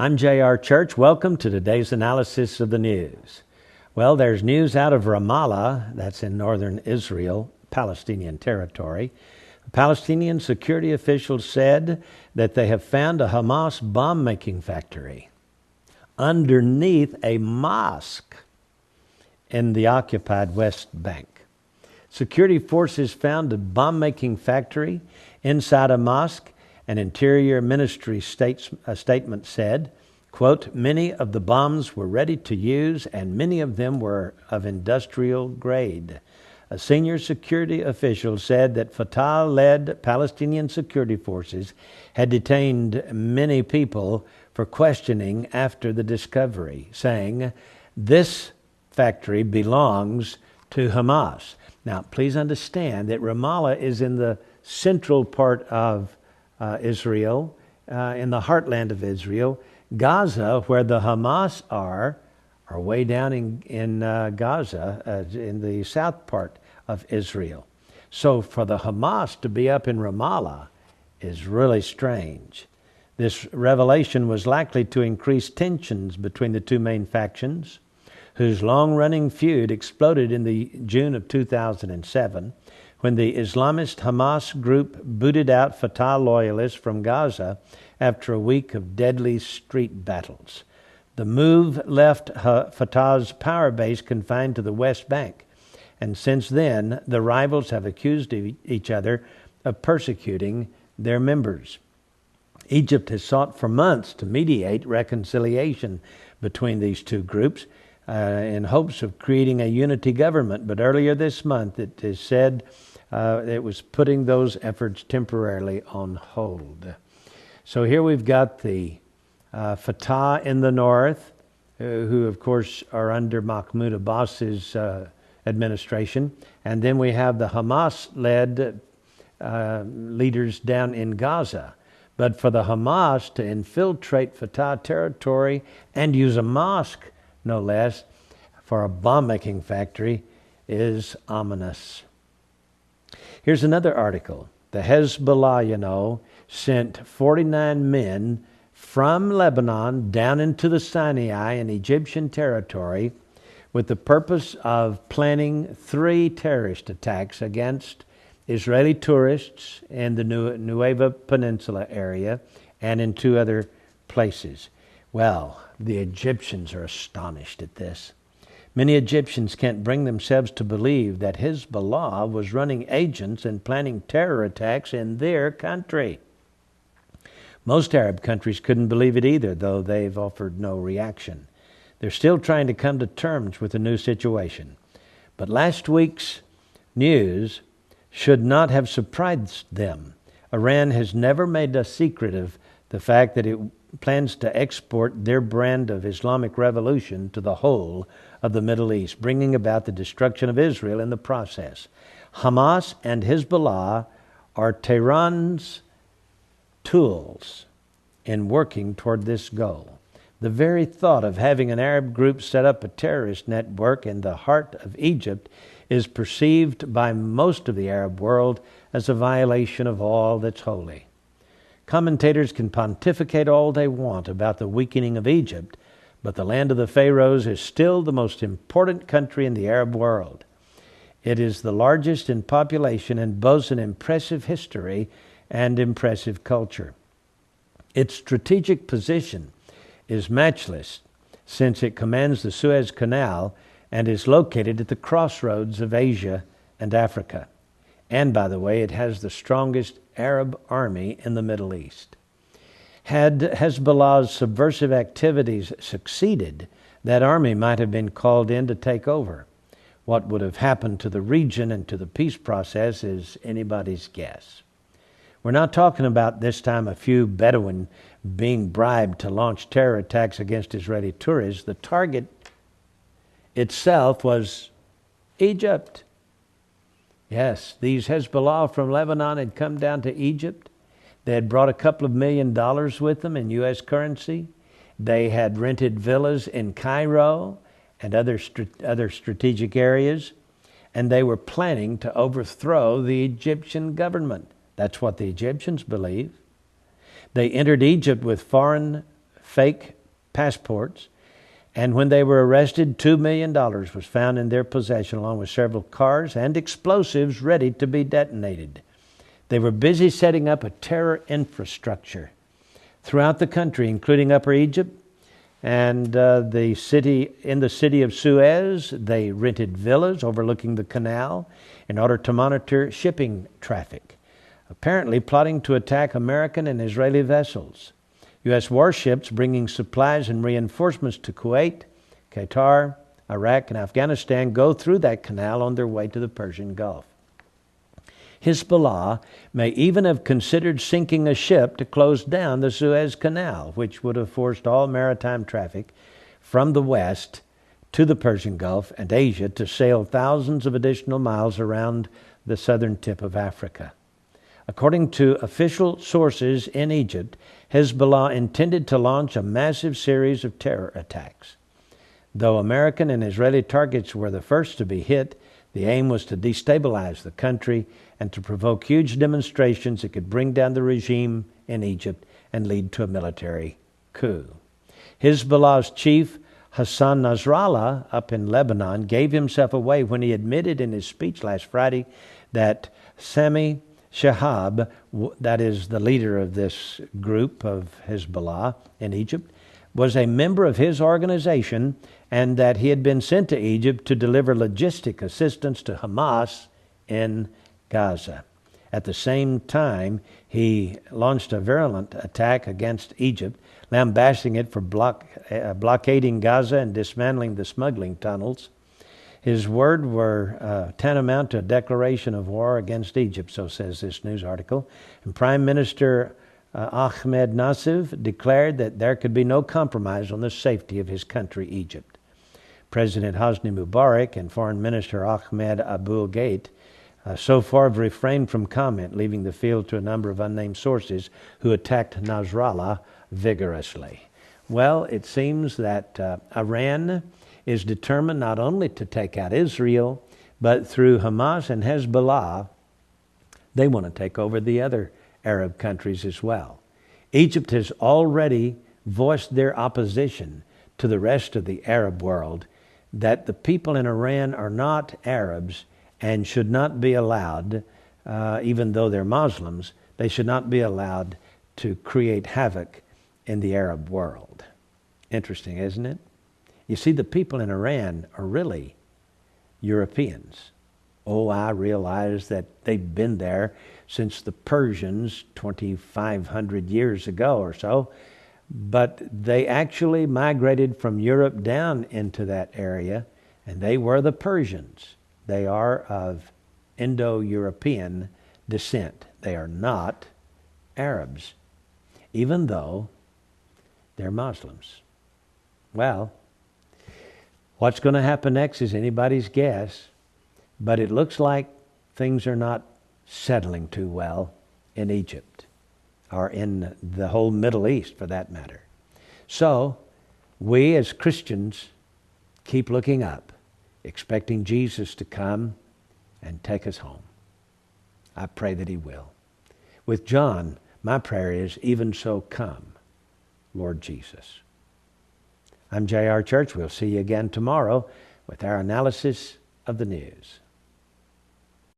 I'm J.R. Church. Welcome to today's analysis of the news. Well, there's news out of Ramallah, that's in northern Israel, Palestinian territory. Palestinian security officials said that they have found a Hamas bomb-making factory underneath a mosque in the occupied West Bank. Security forces found a bomb-making factory inside a mosque. An Interior Ministry statement said, quote, "Many of the bombs were ready to use and many of them were of industrial grade." A senior security official said that Fatah-led Palestinian security forces had detained many people for questioning after the discovery, saying, "This factory belongs to Hamas." Now, please understand that Ramallah is in the central part of Israel, in the heartland of Israel. Gaza, where the Hamas are way down in Gaza, in the south part of Israel. So for the Hamas to be up in Ramallah is really strange. This revelation was likely to increase tensions between the two main factions, whose long-running feud exploded in the June of 2007, when the Islamist Hamas group booted out Fatah loyalists from Gaza after a week of deadly street battles. The move left Fatah's power base confined to the West Bank, and since then, the rivals have accused each other of persecuting their members. Egypt has sought for months to mediate reconciliation between these two groups in hopes of creating a unity government, but earlier this month it is said it was putting those efforts temporarily on hold. So here we've got the Fatah in the north, who of course are under Mahmoud Abbas's administration, and then we have the Hamas-led leaders down in Gaza. But for the Hamas to infiltrate Fatah territory and use a mosque, no less, for a bomb-making factory is ominous. Here's another article. The Hezbollah, sent 49 men from Lebanon down into the Sinai in Egyptian territory with the purpose of planning 3 terrorist attacks against Israeli tourists in the Nueva Peninsula area and in 2 other places. Well, the Egyptians are astonished at this. Many Egyptians can't bring themselves to believe that Hezbollah was running agents and planning terror attacks in their country. Most Arab countries couldn't believe it either, though they've offered no reaction. They're still trying to come to terms with the new situation. But last week's news should not have surprised them. Iran has never made a secret of the fact that it plans to export their brand of Islamic revolution to the whole of the Middle East, bringing about the destruction of Israel in the process. Hamas and Hezbollah are Tehran's tools in working toward this goal. The very thought of having an Arab group set up a terrorist network in the heart of Egypt is perceived by most of the Arab world as a violation of all that's holy. Commentators can pontificate all they want about the weakening of Egypt, but the land of the Pharaohs is still the most important country in the Arab world. It is the largest in population and boasts an impressive history and impressive culture. Its strategic position is matchless since it commands the Suez Canal and is located at the crossroads of Asia and Africa. And by the way, it has the strongest Arab army in the Middle East. Had Hezbollah's subversive activities succeeded, that army might have been called in to take over. What would have happened to the region and to the peace process is anybody's guess. We're not talking about this time a few Bedouin being bribed to launch terror attacks against Israeli tourists. The target itself was Egypt. Yes, these Hezbollah from Lebanon had come down to Egypt. They had brought a couple of $1 million with them in U.S. currency. They had rented villas in Cairo and other strategic areas, and they were planning to overthrow the Egyptian government. That's what the Egyptians believe. They entered Egypt with foreign fake passports. And when they were arrested, $2 million was found in their possession, along with several cars and explosives ready to be detonated. They were busy setting up a terror infrastructure throughout the country, including Upper Egypt and in the city of Suez. They rented villas overlooking the canal in order to monitor shipping traffic, apparently plotting to attack American and Israeli vessels. U.S. warships bringing supplies and reinforcements to Kuwait, Qatar, Iraq, and Afghanistan go through that canal on their way to the Persian Gulf. Hezbollah may even have considered sinking a ship to close down the Suez Canal, which would have forced all maritime traffic from the west to the Persian Gulf and Asia to sail thousands of additional miles around the southern tip of Africa. According to official sources in Egypt, Hezbollah intended to launch a massive series of terror attacks. Though American and Israeli targets were the first to be hit, the aim was to destabilize the country and to provoke huge demonstrations that could bring down the regime in Egypt and lead to a military coup. Hezbollah's chief, Hassan Nasrallah, up in Lebanon, gave himself away when he admitted in his speech last Friday that Sami Shahab, that is the leader of this group of Hezbollah in Egypt, was a member of his organization and that he had been sent to Egypt to deliver logistic assistance to Hamas in Gaza. At the same time, he launched a virulent attack against Egypt, lambasting it for blockading Gaza and dismantling the smuggling tunnels. His words were tantamount to a declaration of war against Egypt, so says this news article. And Prime Minister Ahmed Nasif declared that there could be no compromise on the safety of his country, Egypt. President Hosni Mubarak and Foreign Minister Ahmed Abul Gheit so far have refrained from comment, leaving the field to a number of unnamed sources who attacked Nasrallah vigorously. Well, it seems that Iran is determined not only to take out Israel, but through Hamas and Hezbollah, they want to take over the other Arab countries as well. Egypt has already voiced their opposition to the rest of the Arab world, that the people in Iran are not Arabs and should not be allowed, even though they're Muslims, they should not be allowed to create havoc in the Arab world. Interesting, isn't it? You see, the people in Iran are really Europeans. Oh, I realize that they've been there since the Persians 2,500 years ago or so, but they actually migrated from Europe down into that area, and they were the Persians. They are of Indo-European descent. They are not Arabs, even though they're Muslims. Well, what's going to happen next is anybody's guess, but it looks like things are not settling too well in Egypt, or in the whole Middle East for that matter. So, we as Christians keep looking up, expecting Jesus to come and take us home. I pray that He will. With John, my prayer is, even so come, Lord Jesus. I'm J.R. Church. We'll see you again tomorrow with our analysis of the news.